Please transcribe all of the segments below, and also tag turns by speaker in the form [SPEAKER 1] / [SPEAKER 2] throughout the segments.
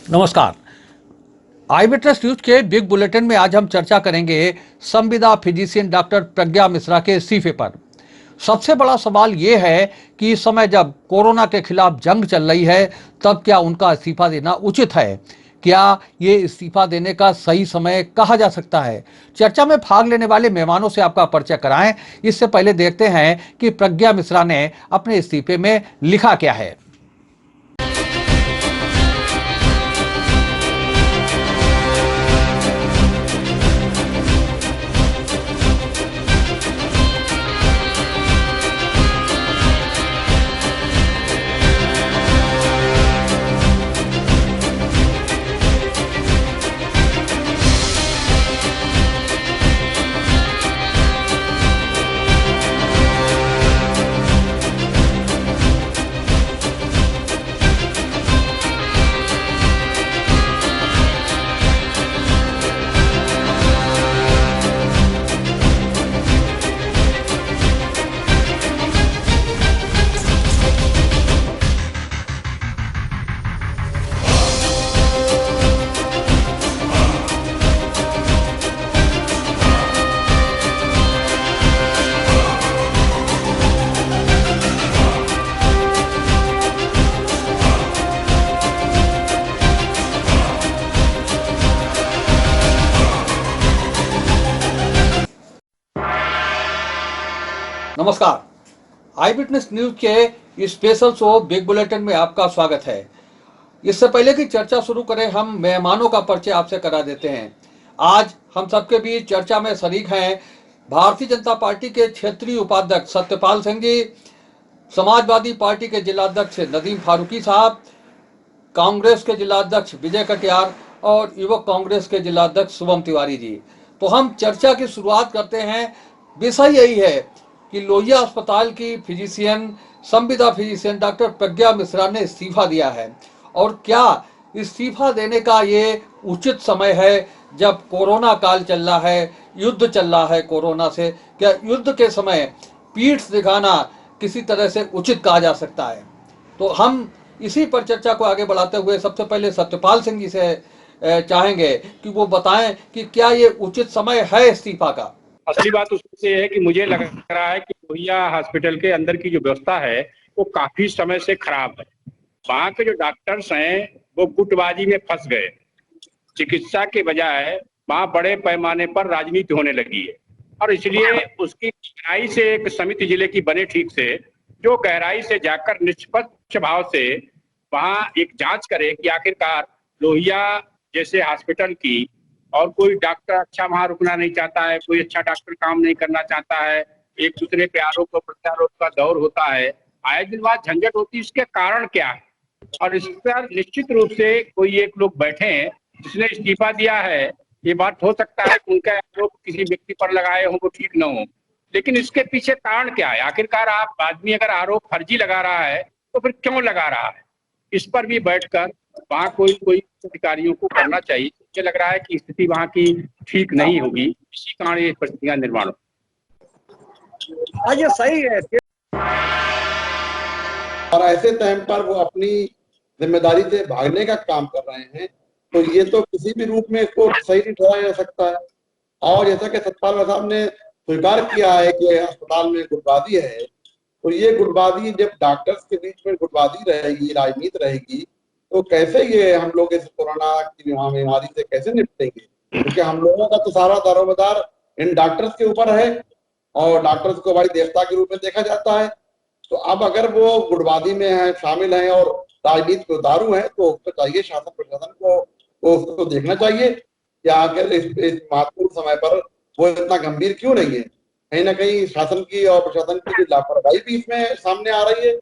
[SPEAKER 1] नमस्कार। आई witness news के big bulletin में आज हम चर्चा करेंगे संविदा फिजिशियन डॉक्टर प्रज्ञा मिश्रा के इस्तीफे पर। सबसे बड़ा सवाल यह है कि इस समय जब कोरोना के खिलाफ जंग चल रही है, तब क्या उनका इस्तीफा देना उचित है? क्या ये इस्तीफा देने का सही समय कहा जा सकता है? चर्चा में भाग लेने वाले मेहमानों से आपका परिचय कराएं। इससे पहले देखते हैं कि प्रज्ञा मिश्रा ने अपने इस्तीफे में लिखा क्या है। नमस्कार। आई विटनेस न्यूज के स्पेशल शो बिग बुलेटिन में आपका स्वागत है। इससे पहले की चर्चा शुरू करें, हम मेहमानों का परिचय आपसे करा देते हैं। आज हम सबके बीच चर्चा में शरीक हैं भारतीय जनता पार्टी के क्षेत्रीय उपाध्यक्ष सत्यपाल सिंह जी, समाजवादी पार्टी के जिलाध्यक्ष नदीम फारूकी साहब, कांग्रेस के जिलाध्यक्ष विजय कटियार और युवक कांग्रेस के जिलाध्यक्ष शुभम तिवारी जी। तो हम चर्चा की शुरुआत करते हैं। विषय यही है कि लोहिया अस्पताल की फिजिशियन, संविदा फिजिशियन डॉक्टर प्रज्ञा मिश्रा ने इस्तीफा दिया है, और क्या इस्तीफा देने का ये उचित समय है जब कोरोना काल चल रहा है, युद्ध चल रहा है कोरोना से? क्या युद्ध के समय पीठ दिखाना किसी तरह से उचित कहा जा सकता है? तो हम इसी पर चर्चा को आगे बढ़ाते हुए सबसे पहले सत्यपाल सिंह जी से चाहेंगे कि वो बताएं कि क्या ये उचित समय है इस्तीफा का।
[SPEAKER 2] असली बात उससे है कि मुझे लग रहा है कि लोहिया हॉस्पिटल के अंदर की जो व्यवस्था है वो काफी समय से खराब है। वहाँ के जो डॉक्टर्स हैं वो गुटबाजी में फंस गए। चिकित्सा के बजाय वहाँ बड़े पैमाने पर राजनीति होने लगी है, और इसलिए उसकी गहराई से एक समिति जिले की बने ठीक से, जो गहराई से जाकर निष्पक्ष भाव से वहाँ एक जांच करे कि आखिरकार लोहिया जैसे हॉस्पिटल की, और कोई डॉक्टर अच्छा वहां रुकना नहीं चाहता है, कोई अच्छा डॉक्टर काम नहीं करना चाहता है, एक दूसरे पे आरोप और प्रत्यारोप का दौर होता है, आए दिन बाद झंझट होती है। इसके कारण क्या है? और इस पर निश्चित रूप से कोई एक लोग बैठे हैं जिसने इस्तीफा दिया है। ये बात हो सकता है कि उनका आरोप किसी व्यक्ति पर लगाए हो वो ठीक न हो, लेकिन इसके पीछे कारण क्या है? आखिरकार आप आदमी अगर आरोप फर्जी लगा रहा है तो फिर क्यों लगा रहा है? इस पर भी बैठकर वहाँ कोई अधिकारियों को करना चाहिए। मुझे लग रहा है कि स्थिति वहाँ की ठीक नहीं होगी, इसी कारण ये परिस्थितियां निर्माण
[SPEAKER 3] ये सही है। और ऐसे टाइम पर वो अपनी जिम्मेदारी से भागने का काम कर रहे हैं, तो ये तो किसी भी रूप में इसको सही नहीं ठहराया जा सकता है। और जैसा कि सतपाल साहब ने स्वीकार किया है कि अस्पताल में गुटबाजी है, तो ये गुटबाजी जब डॉक्टर्स के बीच में गुटबाजी रहेगी, राजनीति रहेगी, तो कैसे ये हम लोग इस कोरोना की महामारी से कैसे निपटेंगे? क्योंकि हम लोगों का तो सारा दारोमदार इन डॉक्टर्स के ऊपर है, और डॉक्टर्स को भाई देवता के रूप में देखा जाता है। तो अब अगर वो गुटबाजी में है, शामिल हैं और राजनीति को उतारू है, तो उसको चाहिए शासन प्रशासन को उसको देखना चाहिए कि आखिर इस महत्वपूर्ण समय पर वो इतना गंभीर क्यों नहीं है। कहीं ना कहीं शासन की और प्रशासन की लापरवाही भी इसमें सामने आ रही है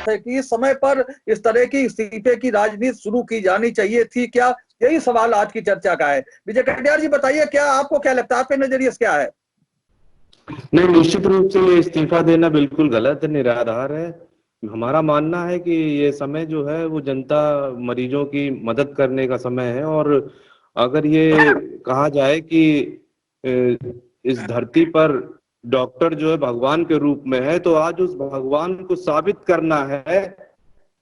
[SPEAKER 1] कि इस समय पर इस तरह की इस्तीफे की राजनीति शुरू की जानी चाहिए थी क्या? यही सवाल आज की चर्चा का है। विजय कटियार जी बताइए, क्या आपको क्या लगता है, आपके नजरिए से क्या है?
[SPEAKER 4] नहीं, निश्चित रूप से ये इस्तीफा देना बिल्कुल गलत है, निराधार है। हमारा मानना है कि ये समय जो है वो जनता मरीजों की मदद करने का समय है, और अगर ये कहा जाए कि इस धरती पर डॉक्टर जो है भगवान के रूप में है, तो आज उस भगवान को साबित करना है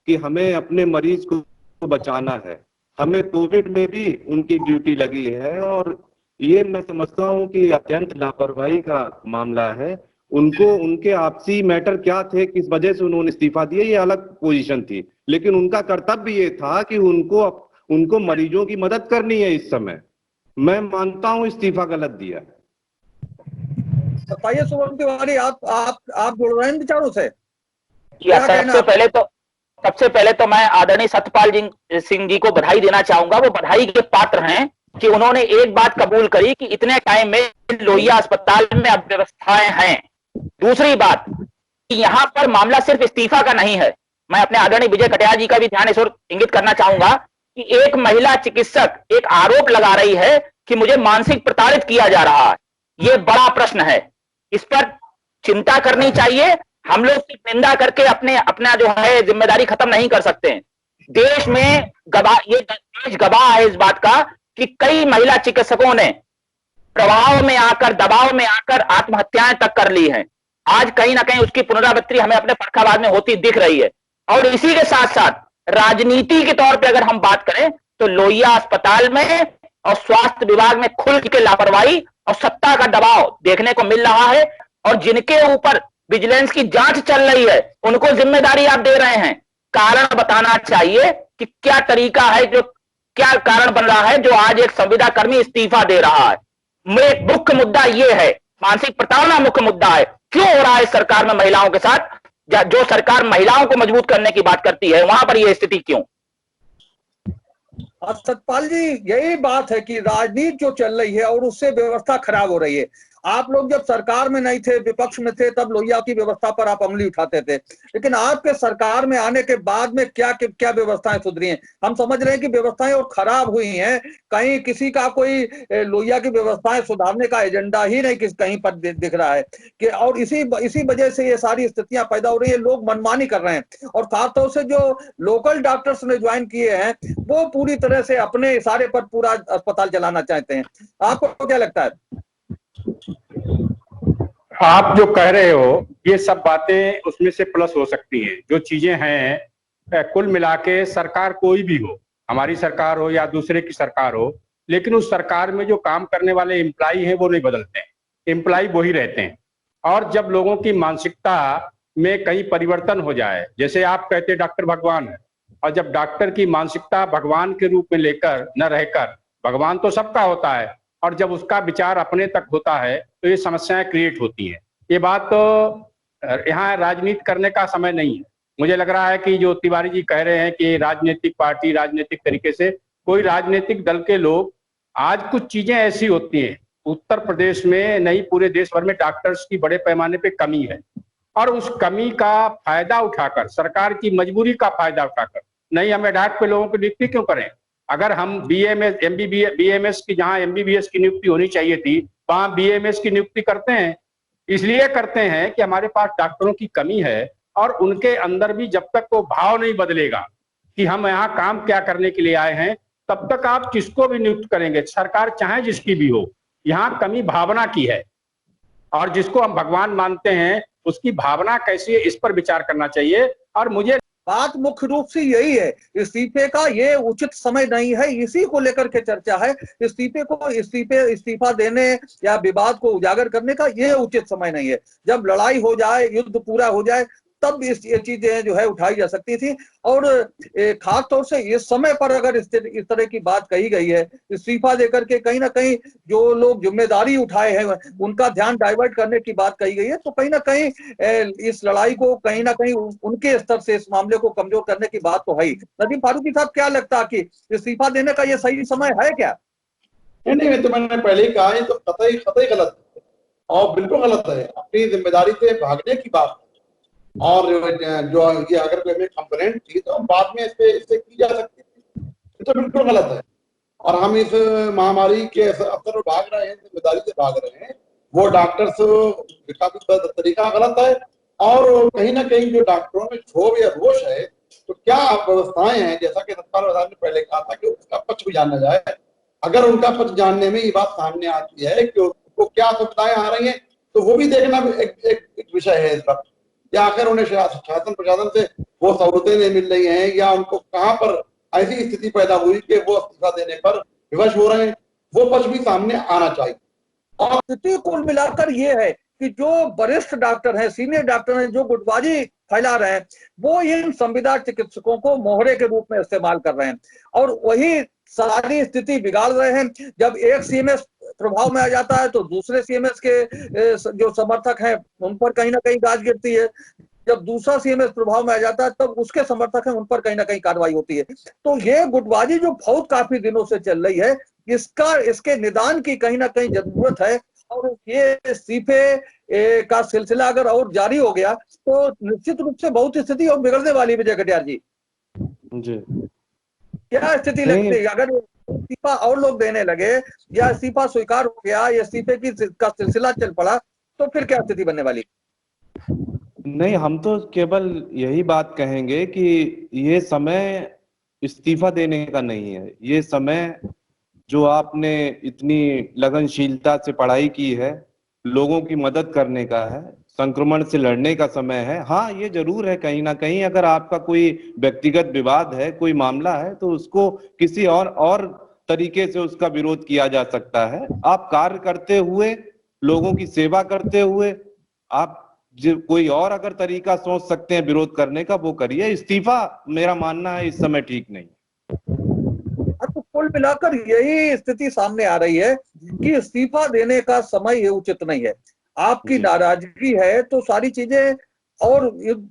[SPEAKER 4] कि हमें अपने मरीज को बचाना है। हमें कोविड में भी उनकी ड्यूटी लगी है और ये मैं समझता हूँ कि अत्यंत लापरवाही का मामला है। उनको उनके आपसी मैटर क्या थे, किस वजह से उन्होंने इस्तीफा दिया, ये अलग पोजीशन थी, लेकिन उनका कर्तव्य ये था कि उनको मरीजों की मदद करनी है। इस समय मैं मानता हूँ इस्तीफा गलत दिया।
[SPEAKER 1] बताइए शुभम तिवारी, आप जुड़ रहे हैं विचारों से?
[SPEAKER 5] सबसे पहले तो मैं आदरणीय सत्यपाल सिंह जी को बधाई देना चाहूंगा। वो बधाई के पात्र हैं कि उन्होंने एक बात कबूल करी कि इतने टाइम में लोहिया अस्पताल में अव्यवस्थाएं हैं। दूसरी बात, यहां पर मामला सिर्फ इस्तीफा का नहीं है। मैं अपने आदरणीय विजय कटियार जी का भी ध्यान इस ओर इंगित करना चाहूंगा कि एक महिला चिकित्सक एक आरोप लगा रही है कि मुझे मानसिक प्रताड़ित किया जा रहा है। यह बड़ा प्रश्न है, इस पर चिंता करनी चाहिए। हम लोग सिर्फ निंदा करके अपना जो है जिम्मेदारी खत्म नहीं कर सकते हैं। देश में देश गवाह है इस बात का कि कई महिला चिकित्सकों ने प्रभाव में आकर, दबाव में आकर आत्महत्याएं तक कर ली हैं। आज कहीं ना कहीं उसकी पुनरावृत्ति हमें अपने फर्रुखाबाद में होती दिख रही है। और इसी के साथ साथ राजनीति के तौर पे अगर हम बात करें तो लोहिया अस्पताल में और स्वास्थ्य विभाग में खुल के लापरवाही और सत्ता का दबाव देखने को मिल रहा है। और जिनके ऊपर विजिलेंस की जांच चल रही है उनको जिम्मेदारी आप दे रहे हैं। कारण बताना चाहिए कि क्या तरीका है, जो क्या कारण बन रहा है जो आज एक संविदा कर्मी इस्तीफा दे रहा है। मुख्य मुद्दा यह है, मानसिक प्रताड़ना मुख्य मुद्दा है। क्यों हो रहा है सरकार में महिलाओं के साथ? जो सरकार महिलाओं को मजबूत करने की बात करती है वहां पर यह स्थिति क्यों?
[SPEAKER 1] सतपाल जी, यही बात है कि राजनीति जो चल रही है और उससे व्यवस्था खराब हो रही है। आप लोग जब सरकार में नहीं थे, विपक्ष में थे, तब लोहिया की व्यवस्था पर आप अंगुली उठाते थे, लेकिन आपके सरकार में आने के बाद में क्या व्यवस्थाएं सुधरी हैं? हम समझ रहे हैं कि व्यवस्थाएं और खराब हुई हैं। कहीं किसी का कोई लोहिया की व्यवस्थाएं सुधारने का एजेंडा ही नहीं कहीं पर दिख रहा है कि, और इसी वजह से ये सारी स्थितियां पैदा हो रही है। लोग मनमानी कर रहे हैं और खासतौर से जो लोकल डॉक्टर्स ने ज्वाइन किए हैं वो पूरी तरह से अपने इशारे पर पूरा अस्पताल चलाना चाहते हैं। आपको क्या लगता है?
[SPEAKER 2] आप जो कह रहे हो ये सब बातें उसमें से प्लस हो सकती हैं। जो चीजें हैं कुल मिला के सरकार कोई भी हो, हमारी सरकार हो या दूसरे की सरकार हो, लेकिन उस सरकार में जो काम करने वाले एम्प्लाई हैं वो नहीं बदलते हैं, एम्प्लाई वही रहते हैं। और जब लोगों की मानसिकता में कहीं परिवर्तन हो जाए, जैसे आप कहते डॉक्टर भगवान है, और जब डॉक्टर की मानसिकता भगवान के रूप में लेकर न रहकर, भगवान तो सबका होता है, और जब उसका विचार अपने तक होता है तो ये समस्याएं क्रिएट होती हैं। ये बात तो यहाँ राजनीति करने का समय नहीं है। मुझे लग रहा है कि जो तिवारी जी कह रहे हैं कि राजनीतिक पार्टी राजनीतिक तरीके से, कोई राजनीतिक दल के लोग, आज कुछ चीजें ऐसी होती हैं उत्तर प्रदेश में नहीं पूरे देश भर में डॉक्टर्स की बड़े पैमाने पे कमी है, और उस कमी का फायदा उठाकर, सरकार की मजबूरी का फायदा उठाकर, नहीं हमें डॉक्टर पे लोगों की नियुक्ति क्यों करें? अगर हम बीएमएस की जहां एमबीबीएस की नियुक्ति होनी चाहिए थी वहां बीएमएस की नियुक्ति करते हैं। इसलिए करते हैं कि हमारे पास डॉक्टरों की कमी है, और उनके अंदर भी जब तक वो भाव नहीं बदलेगा कि हम यहाँ काम क्या करने के लिए आए हैं, तब तक आप किसको भी नियुक्त करेंगे, सरकार चाहे जिसकी भी हो। यहाँ कमी भावना की है, और जिसको हम भगवान मानते हैं उसकी भावना कैसी है इस पर विचार करना चाहिए। और मुझे
[SPEAKER 1] बात मुख्य रूप से यही है, इस्तीफे का ये उचित समय नहीं है, इसी को लेकर के चर्चा है। इस्तीफा देने या विवाद को उजागर करने का ये उचित समय नहीं है। जब लड़ाई हो जाए, युद्ध पूरा हो जाए, तब ये चीजें जो है उठाई जा सकती थी। और खास तौर से इस समय पर अगर इस तरह की बात कही गई है, इस्तीफा देकर के कहीं ना कहीं जो लोग जिम्मेदारी उठाए हैं उनका ध्यान डाइवर्ट करने की बात कही गई है, तो कहीं ना कहीं इस लड़ाई को कहीं ना कहीं उनके स्तर से इस मामले को कमजोर करने की बात तो है ही। नदीम फारूकी साहब, क्या लगता है कि इस्तीफा देने का ये सही समय है क्या?
[SPEAKER 3] नहीं, तो मैंने पहले ही कहा है, तो कतई गलत है और बिल्कुल गलत है। अपनी जिम्मेदारी से भागने की बात, और जो ये अगर कोई हमें कंप्लेंट थी तो हम बाद में इससे की जा सकती थी, तो बिल्कुल गलत है। और हम इस महामारी के अवसर पर भाग रहे हैं, जिम्मेदारी से भाग रहे हैं, वो डॉक्टर्स का तरीका गलत है। और कहीं ना कहीं जो डॉक्टरों में क्षोभ या रोष है, तो क्या व्यवस्थाएं हैं, जैसा कि सतपाल ने पहले कहा था कि उसका पक्ष भी जाना जाए। अगर उनका पक्ष जानने में ये बात सामने आती है कि उनको क्या सुविधाएं आ रही हैं, तो वो भी देखना एक विषय है इस वक्त। या आखिर उन्हें शासन प्रशासन से वो सहूलतें नहीं मिल रही हैं, या उनको कहाँ पर ऐसी स्थिति पैदा हुई कि वो इस्तीफा देने पर विवश हो रहे हैं, वो पक्ष भी सामने आना चाहिए।
[SPEAKER 1] और स्थिति कुल मिलाकर ये है कि जो वरिष्ठ डॉक्टर हैं, सीनियर डॉक्टर हैं, जो गुटबाजी फैला रहे हैं, वो इन संविदा चिकित्सकों को मोहरे के रूप में इस्तेमाल कर रहे हैं और वही सारी स्थिति बिगाड़ रहे हैं। जब एक सीएमएस प्रभाव में आ जाता है तो दूसरे सीएमएस के जो समर्थक हैं उन पर कहीं ना कहीं गाज गिरती है। जब दूसरा सीएमएस प्रभाव में आ जाता है तब उसके समर्थक हैं उन पर कहीं ना कहीं कार्रवाई होती है। तो ये गुटबाजी जो बहुत काफी दिनों से चल रही है, इसके निदान की कहीं ना कहीं जरूरत है। और ये इस्तीफे का सिलसिला अगर और जारी हो गया तो निश्चित रूप से बहुत स्थिति और बिगड़ने वाली है। विजय कटियार जी, क्या स्थिति लगती है अगर इस्तीफा और लोग देने लगे या इस्तीफा स्वीकार हो गया, या इस्तीफे का सिलसिला चल पड़ा, तो फिर क्या स्थिति बनने वाली?
[SPEAKER 4] नहीं, हम तो केवल यही बात कहेंगे कि ये समय इस्तीफा देने का नहीं है। ये समय जो आपने इतनी लगनशीलता से पढ़ाई की है, लोगों की मदद करने का है, संक्रमण से लड़ने का समय है। हाँ, ये जरूर है कहीं ना कहीं अगर आपका कोई व्यक्तिगत विवाद है, कोई मामला है, तो उसको किसी और तरीके से उसका विरोध किया जा सकता है। आप कार्य करते हुए, लोगों की सेवा करते हुए, आप कोई और अगर तरीका सोच सकते हैं विरोध करने का, वो करिए। इस्तीफा मेरा मानना है इस समय ठीक नहीं।
[SPEAKER 1] तो कुल मिलाकर यही स्थिति सामने आ रही है कि इस्तीफा देने का समय ये उचित नहीं है। आपकी नाराजगी है तो सारी चीजें, और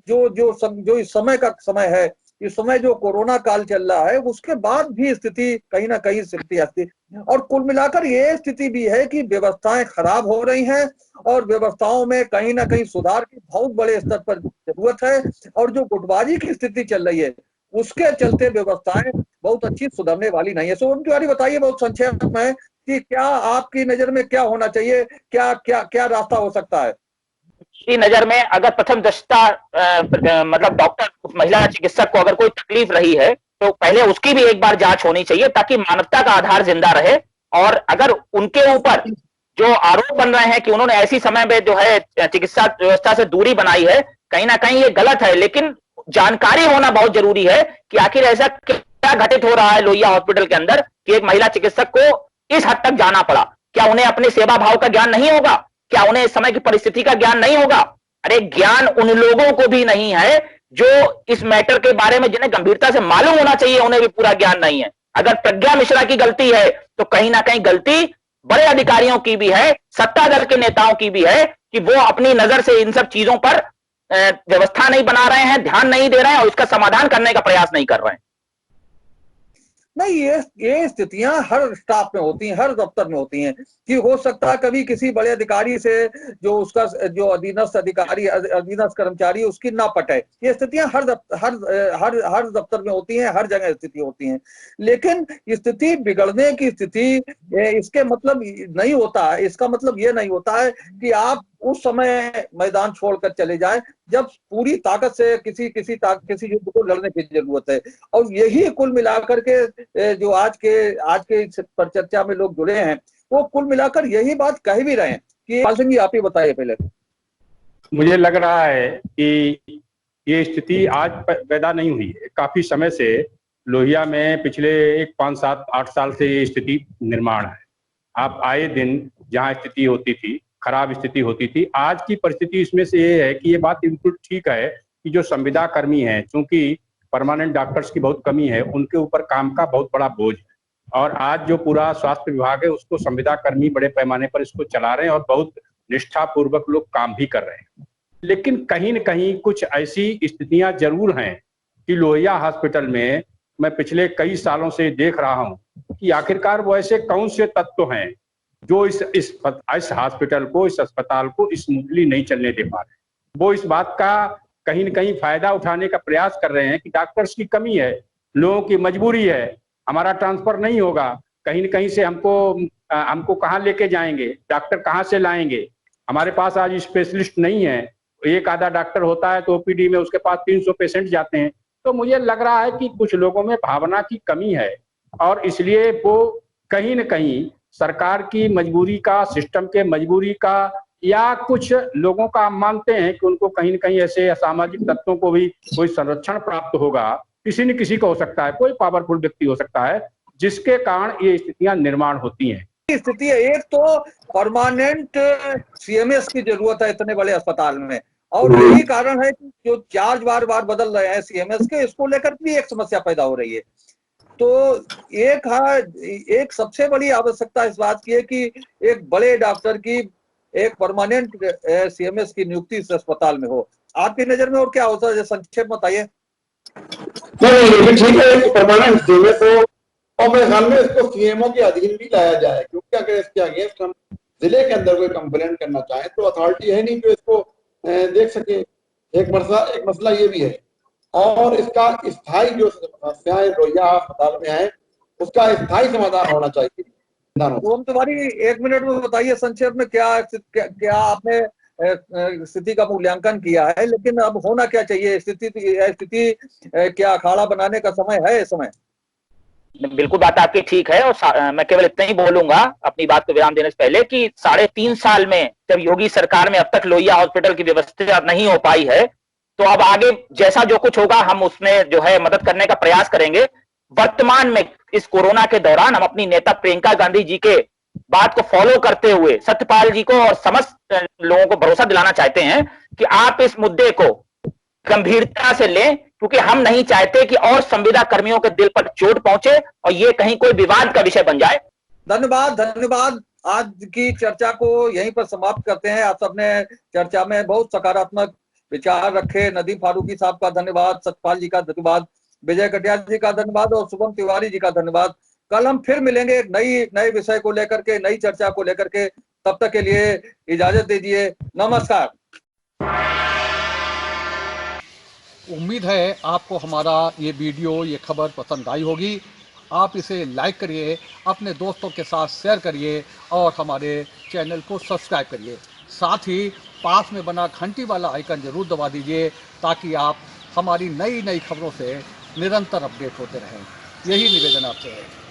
[SPEAKER 1] जो इस समय का समय है, इस समय जो कोरोना काल चल रहा है, उसके बाद भी स्थिति कहीं ना कहीं स्थिति आती। और कुल मिलाकर ये स्थिति भी है कि व्यवस्थाएं खराब हो रही हैं और व्यवस्थाओं में कहीं ना कहीं सुधार की बहुत बड़े स्तर पर जरूरत है। और जो गुटबाजी की स्थिति चल रही है उसके चलते व्यवस्थाएं बहुत अच्छी सुधरने वाली नहीं है। सोम तिवारी, बताइए बहुत संक्षेप में कि क्या आपकी नजर में क्या होना चाहिए, क्या क्या क्या रास्ता हो सकता है?
[SPEAKER 5] की नजर में अगर प्रथम दृष्टा मतलब डॉक्टर, महिला चिकित्सक को अगर कोई तकलीफ रही है तो पहले उसकी भी एक बार जांच होनी चाहिए ताकि मानवता का आधार जिंदा रहे। और अगर उनके ऊपर जो आरोप बन रहे हैं कि उन्होंने ऐसी समय में जो है चिकित्सा व्यवस्था से दूरी बनाई है, कहीं ना कहीं ये गलत है। लेकिन जानकारी होना बहुत जरूरी है कि आखिर ऐसा क्या घटित हो रहा है लोहिया हॉस्पिटल के अंदर कि एक महिला चिकित्सक को इस हद तक जाना पड़ा। क्या उन्हें अपने सेवा भाव का ज्ञान नहीं होगा? क्या उन्हें इस समय की परिस्थिति का ज्ञान नहीं होगा? अरे ज्ञान उन लोगों को भी नहीं है जो इस मैटर के बारे में जिन्हें गंभीरता से मालूम होना चाहिए, उन्हें भी पूरा ज्ञान नहीं है। अगर प्रज्ञा मिश्रा की गलती है तो कहीं ना कहीं गलती बड़े अधिकारियों की भी है, सत्ता दल के नेताओं की भी है कि वो अपनी नजर से इन सब चीजों पर व्यवस्था नहीं बना रहे हैं, ध्यान नहीं दे रहे हैं और उसका समाधान करने का प्रयास नहीं कर रहे हैं।
[SPEAKER 1] नहीं, ये स्थितियां हर स्टाफ में होती हैं, हर दफ्तर में होती हैं कि हो सकता है कभी किसी बड़े अधिकारी से जो उसका जो अधीनस्थ अधिकारी, अधीनस्थ कर्मचारी, उसकी ना पटे। ये स्थितियां हर दफ्तर में होती हैं, हर जगह स्थिति होती हैं। लेकिन स्थिति बिगड़ने की स्थिति इसके मतलब नहीं होता है, इसका मतलब ये नहीं होता है कि आप उस समय मैदान छोड़कर चले जाएं जब पूरी ताकत से किसी युद्ध को लड़ने की जरूरत है। और यही कुल मिलाकर के जो आज के पर चर्चा में लोग जुड़े हैं वो कुल मिलाकर यही बात कह भी रहे हैं कि सिंह जी, आप ही बताइए पहले।
[SPEAKER 2] मुझे लग रहा है कि ये स्थिति आज पैदा नहीं हुई है, काफी समय से लोहिया में पिछले 1, 5, 7, 8 साल से ये स्थिति निर्माण है। आप आए दिन जहाँ स्थिति होती थी, खराब स्थिति होती थी, आज की परिस्थिति इसमें से ये है कि ये बात बिल्कुल ठीक है कि जो संविदा कर्मी हैं, चूंकि परमानेंट डॉक्टर्स की बहुत कमी है, उनके ऊपर काम का बहुत बड़ा बोझ है। और आज जो पूरा स्वास्थ्य विभाग है उसको संविदा कर्मी बड़े पैमाने पर इसको चला रहे हैं और बहुत निष्ठापूर्वक लोग काम भी कर रहे हैं। लेकिन कहीं न कहीं कुछ ऐसी स्थितियां जरूर हैं कि लोहिया हॉस्पिटल में मैं पिछले कई सालों से देख रहा हूं कि आखिरकार वो ऐसे कौन से तत्व हैं जो इस हॉस्पिटल को, इस अस्पताल को स्मूथली नहीं चलने दे पा रहे। वो इस बात का कहीं न कहीं फायदा उठाने का प्रयास कर रहे हैं कि डॉक्टर्स की कमी है, लोगों की मजबूरी है, हमारा ट्रांसफर नहीं होगा, कहीं न कहीं से हमको कहाँ लेके जाएंगे, डॉक्टर कहाँ से लाएंगे, हमारे पास आज स्पेशलिस्ट नहीं है, एक आधा डॉक्टर होता है तो ओपीडी में उसके पास 300 पेशेंट जाते हैं। तो मुझे लग रहा है कि कुछ लोगों में भावना की कमी है और इसलिए वो कहीं न कहीं सरकार की मजबूरी का, सिस्टम के मजबूरी का या कुछ लोगों का हम मानते हैं कि उनको कहीं न कहीं ऐसे असामाजिक तत्वों को भी कोई संरक्षण प्राप्त होगा, किसी न किसी को हो सकता है, कोई पावरफुल व्यक्ति हो सकता है, जिसके कारण ये स्थितियां निर्माण होती हैं।
[SPEAKER 1] स्थिति है, एक तो परमानेंट सीएमएस की जरूरत है इतने बड़े अस्पताल में, और यही कारण है कि जो चार्ज बार बार बदल रहे हैं सीएमएस के, इसको लेकर भी एक समस्या पैदा हो रही है। तो एक सबसे बड़ी आवश्यकता इस बात की है कि एक बड़े डॉक्टर की एक परमानेंट सीएमएस की नियुक्ति इस अस्पताल में हो। आपकी नजर में और क्या होता है, संक्षेप में बताइए।
[SPEAKER 3] नहीं, ठीक है, परमानेंट सीएमएस हो, और मेरे ख्याल में इसको सीएमओ के अधीन भी लाया जाए, क्योंकि अगर इसके अगेंस्ट हम जिले के अंदर कोई कंप्लेंट करना चाहें तो अथॉरिटी है नहीं जो इसको देख सके। एक मसला ये भी है, और इसका स्थायी जो समस्याएं लोहिया अस्पताल में है उसका स्थायी समाधान होना चाहिए।
[SPEAKER 1] ओम तिवारी, 1 मिनट में बताइए संक्षेप में क्या आपने स्थिति का मूल्यांकन किया है, लेकिन अब होना क्या चाहिए? स्थिति क्या अखाड़ा बनाने का समय है इस समय?
[SPEAKER 5] बिल्कुल बात आपकी ठीक है, और मैं केवल इतना ही बोलूंगा अपनी बात को विराम देने से पहले कि 3.5 साल में जब योगी सरकार में अब तक लोहिया हॉस्पिटल की व्यवस्था नहीं हो पाई है, तो अब आगे जैसा जो कुछ होगा हम उसमें जो है मदद करने का प्रयास करेंगे। वर्तमान में इस कोरोना के दौरान हम अपनी नेता प्रियंका गांधी जी के बात को फॉलो करते हुए सत्यपाल जी को और समस्त लोगों को भरोसा दिलाना चाहते हैं कि आप इस मुद्दे को गंभीरता से लें, क्योंकि हम नहीं चाहते कि और संविदा कर्मियों के दिल पर चोट पहुंचे और ये कहीं कोई विवाद का विषय बन जाए।
[SPEAKER 1] धन्यवाद। आज की चर्चा को यहीं पर समाप्त करते हैं। आप सबने चर्चा में बहुत सकारात्मक विचार रखे। नदीम फारूकी साहब का धन्यवाद, सतपाल जी का धन्यवाद, विजय कटियार जी का धन्यवाद और शुभम तिवारी जी का धन्यवाद। कल हम फिर मिलेंगे एक नए विषय को लेकर के, नई चर्चा को लेकर के। तब तक के लिए इजाजत दीजिए, नमस्कार। उम्मीद है आपको हमारा ये वीडियो, ये खबर पसंद आई होगी। आप इसे लाइक करिए, अपने दोस्तों के साथ शेयर करिए और हमारे चैनल को सब्सक्राइब करिए। साथ ही पास में बना घंटी वाला आइकन जरूर दबा दीजिए, ताकि आप हमारी नई खबरों से निरंतर अपडेट होते रहें। यही निवेदन आपसे है।